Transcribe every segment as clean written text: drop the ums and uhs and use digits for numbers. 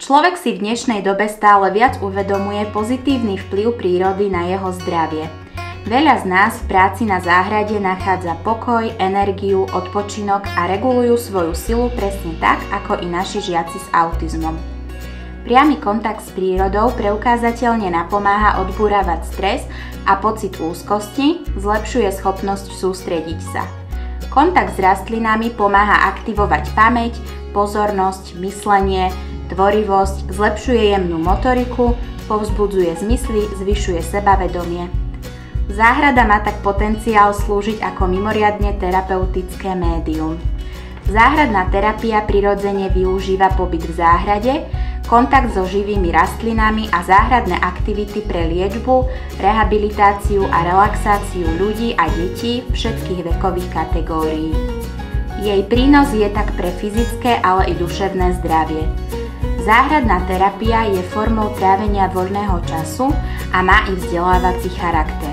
Človek si v dnešnej dobe stále viac uvedomuje pozitívny vplyv prírody na jeho zdravie. Veľa z nás v práci na záhrade nachádza pokoj, energiu, odpočinok a regulujú svoju silu presne tak, ako i naši žiaci s autizmom. Priamy kontakt s prírodou preukázateľne napomáha odburávať stres a pocit úzkosti, zlepšuje schopnosť sústrediť sa. Kontakt s rastlinami pomáha aktivovať pamäť, pozornosť, myslenie, tvorivosť, zlepšuje jemnú motoriku, povzbudzuje zmysly, zvyšuje sebavedomie. Záhrada má tak potenciál slúžiť ako mimoriadne terapeutické médium. Záhradná terapia prirodzene využíva pobyt v záhrade, kontakt so živými rastlinami a záhradné aktivity pre liečbu, rehabilitáciu a relaxáciu ľudí a detí všetkých vekových kategórií. Jej prínos je tak pre fyzické, ale i duševné zdravie. Záhradná terapia je formou trávenia voľného času a má i vzdelávací charakter.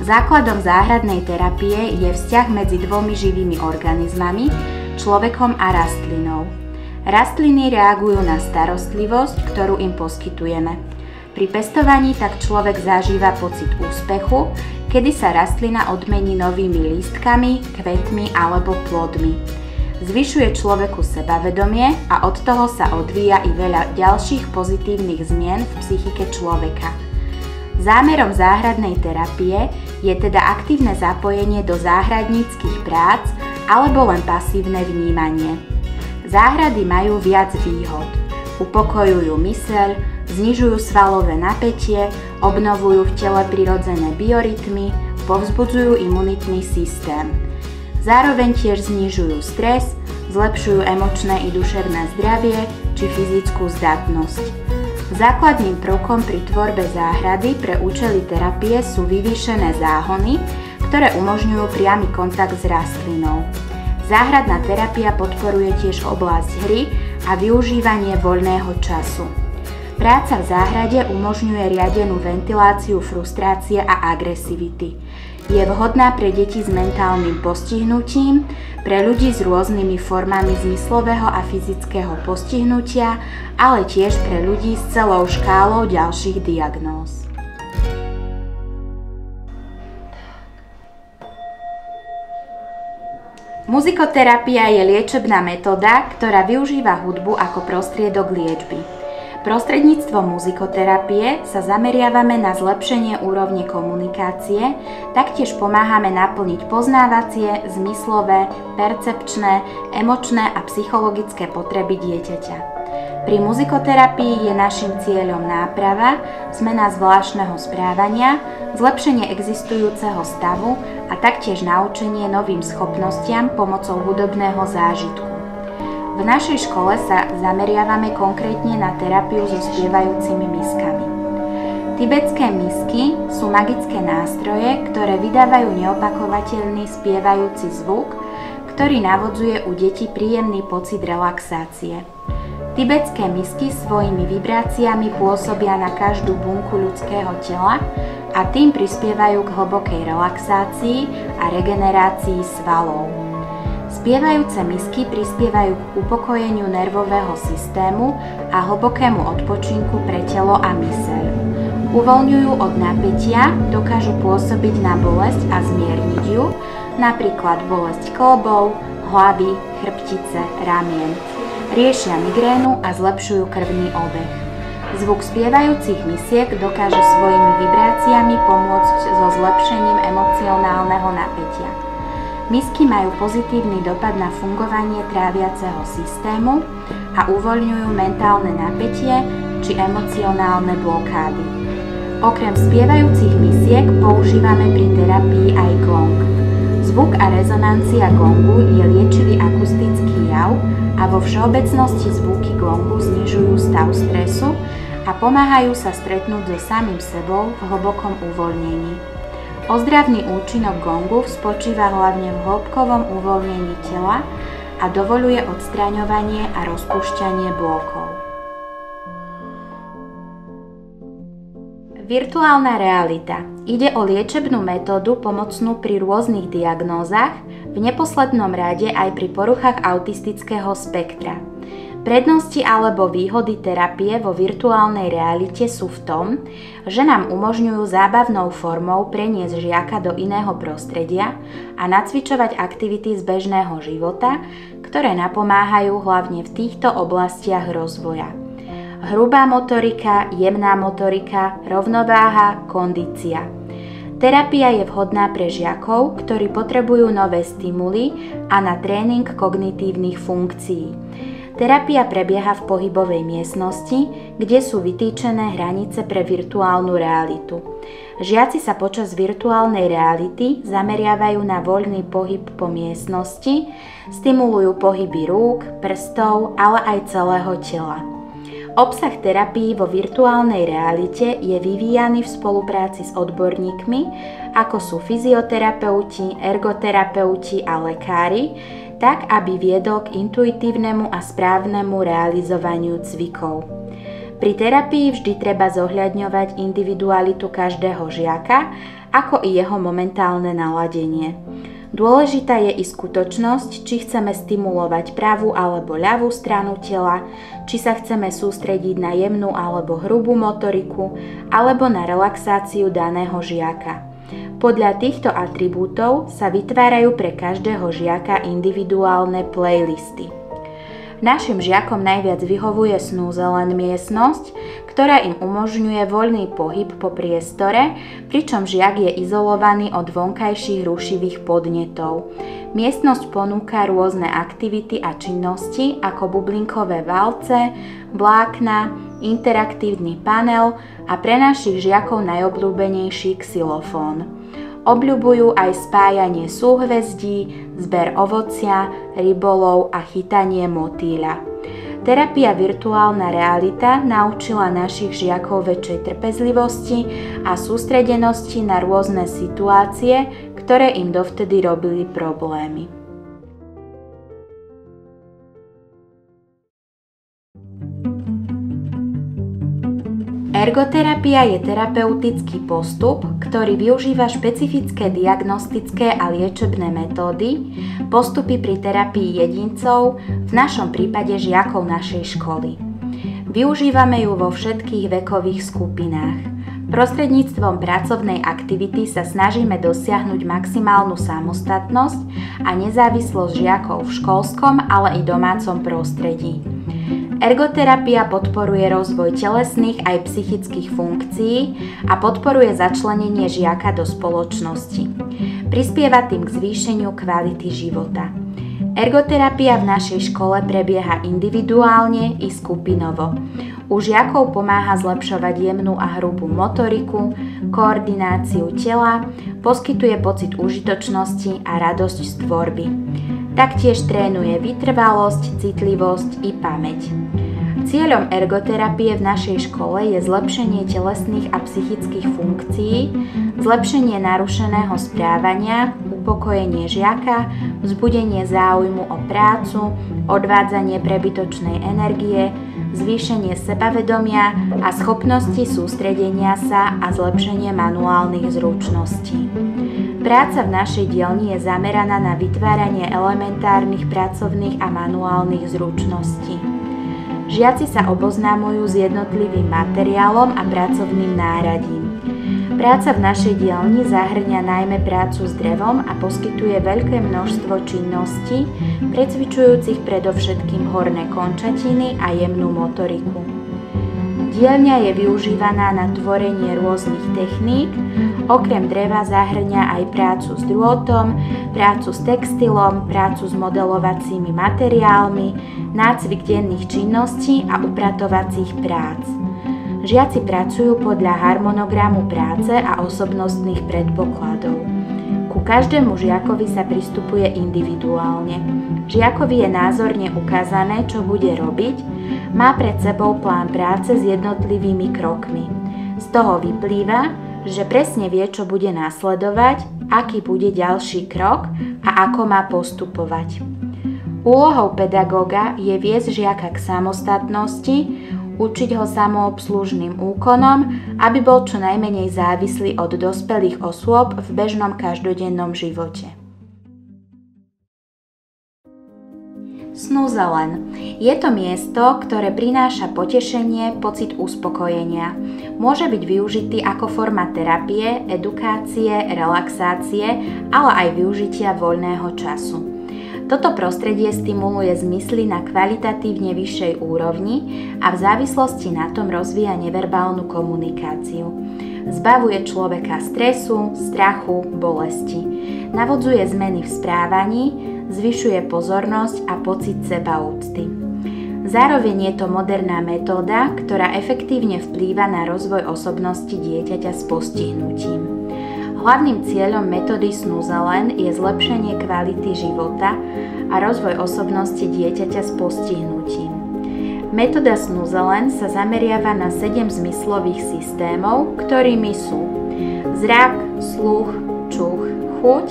Základom záhradnej terapie je vzťah medzi dvomi živými organizmami, človekom a rastlinou. Rastliny reagujú na starostlivosť, ktorú im poskytujeme. Pri pestovaní tak človek zažíva pocit úspechu, kedy sa rastlina odmení novými lístkami, kvetmi alebo plodmi. Zvyšuje človeku sebavedomie a od toho sa odvíja i veľa ďalších pozitívnych zmien v psychike človeka. Zámerom záhradnej terapie je teda aktívne zapojenie do záhradníckych prác alebo len pasívne vnímanie. Záhrady majú viac výhod. Upokojujú myseľ, znižujú svalové napätie, obnovujú v tele prirodzené biorytmy, povzbudzujú imunitný systém. Zároveň tiež znižujú stres, zlepšujú emočné i duševné zdravie či fyzickú zdatnosť. Základným prvkom pri tvorbe záhrady pre účely terapie sú vyvýšené záhony, ktoré umožňujú priamy kontakt s rastlinou. Záhradná terapia podporuje tiež oblasť hry a využívanie voľného času. Práca v záhrade umožňuje riadenú ventiláciu frustrácie a agresivity. Je vhodná pre deti s mentálnym postihnutím, pre ľudí s rôznymi formami zmyslového a fyzického postihnutia, ale tiež pre ľudí s celou škálou ďalších diagnóz. Muzikoterapia je liečebná metóda, ktorá využíva hudbu ako prostriedok liečby. Prostredníctvom muzikoterapie sa zameriavame na zlepšenie úrovne komunikácie, taktiež pomáhame naplniť poznávacie, zmyslové, percepčné, emočné a psychologické potreby dieťaťa. Pri muzikoterapii je naším cieľom náprava, zmena zvláštneho správania, zlepšenie existujúceho stavu a taktiež naučenie novým schopnostiam pomocou hudobného zážitku. V našej škole sa zameriavame konkrétne na terapiu so spievajúcimi miskami. Tibetské misky sú magické nástroje, ktoré vydávajú neopakovateľný spievajúci zvuk, ktorý navodzuje u detí príjemný pocit relaxácie. Tibetské misky svojimi vibráciami pôsobia na každú bunku ľudského tela a tým prispievajú k hlbokej relaxácii a regenerácii svalov. Spievajúce misky prispievajú k upokojeniu nervového systému a hlbokému odpočinku pre telo a myseľ. Uvoľňujú od napätia, dokážu pôsobiť na bolesť a zmierniť ju, napríklad bolesť klbov, hlavy, chrbtice, ramien. Riešia migrénu a zlepšujú krvný obeh. Zvuk spievajúcich misiek dokáže svojimi vibráciami pomôcť so zlepšením emocionálneho napätia. Misky majú pozitívny dopad na fungovanie tráviaceho systému a uvoľňujú mentálne napätie či emocionálne blokády. Okrem spievajúcich misiek používame pri terapii aj gong. Zvuk a rezonancia gongu je liečivý akustický jav a vo všeobecnosti zvuky gongu znižujú stav stresu a pomáhajú sa stretnúť so samým sebou v hlbokom uvoľnení. Ozdravný účinok gongu spočíva hlavne v hĺbkovom uvoľnení tela a dovoľuje odstraňovanie a rozpúšťanie blokov. Virtuálna realita. Ide o liečebnú metódu pomocnú pri rôznych diagnózach, v neposlednom rade aj pri poruchách autistického spektra. Prednosti alebo výhody terapie vo virtuálnej realite sú v tom, že nám umožňujú zábavnou formou preniesť žiaka do iného prostredia a nacvičovať aktivity z bežného života, ktoré napomáhajú hlavne v týchto oblastiach rozvoja. Hrubá motorika, jemná motorika, rovnováha, kondícia. Terapia je vhodná pre žiakov, ktorí potrebujú nové stimuly a na tréning kognitívnych funkcií. Terapia prebieha v pohybovej miestnosti, kde sú vytýčené hranice pre virtuálnu realitu. Žiaci sa počas virtuálnej reality zameriavajú na voľný pohyb po miestnosti, stimulujú pohyby rúk, prstov, ale aj celého tela. Obsah terapií vo virtuálnej realite je vyvíjaný v spolupráci s odborníkmi, ako sú fyzioterapeuti, ergoterapeuti a lekári, tak aby viedol k intuitívnemu a správnemu realizovaniu cvikov. Pri terapii vždy treba zohľadňovať individualitu každého žiaka, ako i jeho momentálne naladenie. Dôležitá je i skutočnosť, či chceme stimulovať pravú alebo ľavú stranu tela, či sa chceme sústrediť na jemnú alebo hrubú motoriku, alebo na relaxáciu daného žiaka. Podľa týchto atribútov sa vytvárajú pre každého žiaka individuálne playlisty. Našim žiakom najviac vyhovuje snúze len miestnosť, ktorá im umožňuje voľný pohyb po priestore, pričom žiak je izolovaný od vonkajších rušivých podnetov. Miestnosť ponúka rôzne aktivity a činnosti ako bublinkové valce, vlákna, interaktívny panel a pre našich žiakov najobľúbenejší xylofón. Obľubujú aj spájanie súhvezdí, zber ovocia, rybolov a chytanie motýľa. Terapia virtuálna realita naučila našich žiakov väčšej trpezlivosti a sústredenosti na rôzne situácie, ktoré im dovtedy robili problémy. Ergoterapia je terapeutický postup, ktorý využíva špecifické diagnostické a liečebné metódy, postupy pri terapii jedincov, v našom prípade žiakov našej školy. Využívame ju vo všetkých vekových skupinách. Prostredníctvom pracovnej aktivity sa snažíme dosiahnuť maximálnu samostatnosť a nezávislosť žiakov v školskom, ale i domácom prostredí. Ergoterapia podporuje rozvoj telesných aj psychických funkcií a podporuje začlenenie žiaka do spoločnosti. Prispieva tým k zvýšeniu kvality života. Ergoterapia v našej škole prebieha individuálne i skupinovo. U žiakov pomáha zlepšovať jemnú a hrubú motoriku, koordináciu tela, poskytuje pocit užitočnosti a radosť z tvorby. Taktiež trénuje vytrvalosť, citlivosť i pamäť. Cieľom ergoterapie v našej škole je zlepšenie telesných a psychických funkcií, zlepšenie narušeného správania, upokojenie žiaka, vzbudenie záujmu o prácu, odvádzanie prebytočnej energie, zvýšenie sebavedomia a schopnosti sústredenia sa a zlepšenie manuálnych zručností. Práca v našej dielni je zameraná na vytváranie elementárnych pracovných a manuálnych zručností. Žiaci sa oboznámujú s jednotlivým materiálom a pracovným náradím. Práca v našej dielni zahŕňa najmä prácu s drevom a poskytuje veľké množstvo činností, precvičujúcich predovšetkým horné končatiny a jemnú motoriku. Dielňa je využívaná na tvorenie rôznych techník, okrem dreva zahŕňa aj prácu s drôtom, prácu s textilom, prácu s modelovacími materiálmi, nácvik denných činností a upratovacích prác. Žiaci pracujú podľa harmonogramu práce a osobnostných predpokladov. Ku každému žiakovi sa pristupuje individuálne. Žiakovi je názorne ukázané, čo bude robiť, má pred sebou plán práce s jednotlivými krokmi. Z toho vyplýva, že presne vie, čo bude nasledovať, aký bude ďalší krok a ako má postupovať. Úlohou pedagóga je viesť žiaka k samostatnosti, učiť ho samoobslužným úkonom, aby bol čo najmenej závislý od dospelých osôb v bežnom každodennom živote. Snúzelen. Je to miesto, ktoré prináša potešenie, pocit uspokojenia. Môže byť využitý ako forma terapie, edukácie, relaxácie, ale aj využitia voľného času. Toto prostredie stimuluje zmysly na kvalitatívne vyššej úrovni a v závislosti na tom rozvíja neverbálnu komunikáciu. Zbavuje človeka stresu, strachu, bolesti. Navodzuje zmeny v správaní, zvyšuje pozornosť a pocit sebaúcty. Zároveň je to moderná metóda, ktorá efektívne vplýva na rozvoj osobnosti dieťaťa s postihnutím. Hlavným cieľom metódy Snúzelen je zlepšenie kvality života a rozvoj osobnosti dieťaťa s postihnutím. Metóda Snúzelen sa zameriava na 7 zmyslových systémov, ktorými sú zrak, sluch, čuch, chuť,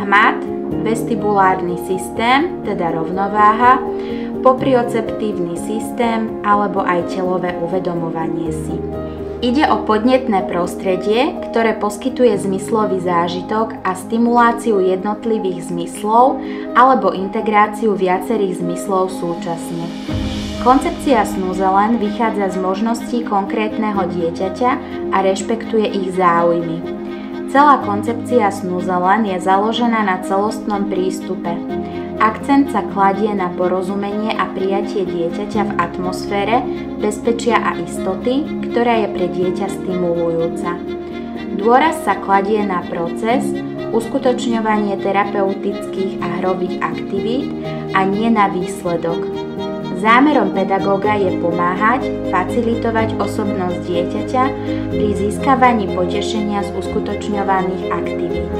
hmat, vestibulárny systém, teda rovnováha, proprioceptívny systém alebo aj telové uvedomovanie si. Ide o podnetné prostredie, ktoré poskytuje zmyslový zážitok a stimuláciu jednotlivých zmyslov alebo integráciu viacerých zmyslov súčasne. Koncepcia Snúzelen vychádza z možností konkrétneho dieťaťa a rešpektuje ich záujmy. Celá koncepcia Snúzelen je založená na celostnom prístupe. Akcent sa kladie na porozumenie a prijatie dieťaťa v atmosfére bezpečia a istoty, ktorá je pre dieťa stimulujúca. Dôraz sa kladie na proces, uskutočňovanie terapeutických a hrových aktivít a nie na výsledok. Zámerom pedagóga je pomáhať, facilitovať osobnosť dieťaťa pri získavaní potešenia z uskutočňovaných aktivít.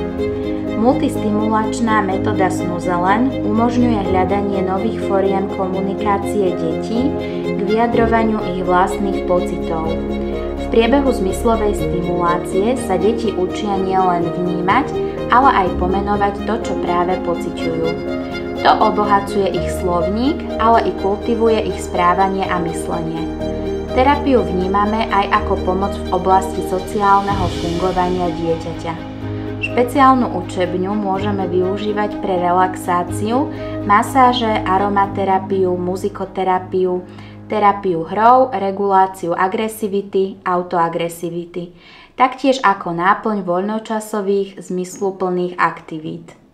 Multistimulačná metóda Snúzelen umožňuje hľadanie nových foriem komunikácie detí k vyjadrovaniu ich vlastných pocitov. V priebehu zmyslovej stimulácie sa deti učia nielen vnímať, ale aj pomenovať to, čo práve pociťujú. To obohacuje ich slovník, ale i kultivuje ich správanie a myslenie. Terapiu vnímame aj ako pomoc v oblasti sociálneho fungovania dieťaťa. Špeciálnu učebňu môžeme využívať pre relaxáciu, masáže, aromaterapiu, muzikoterapiu, terapiu hrou, reguláciu agresivity, autoagresivity, taktiež ako náplň voľnočasových, zmysluplných aktivít.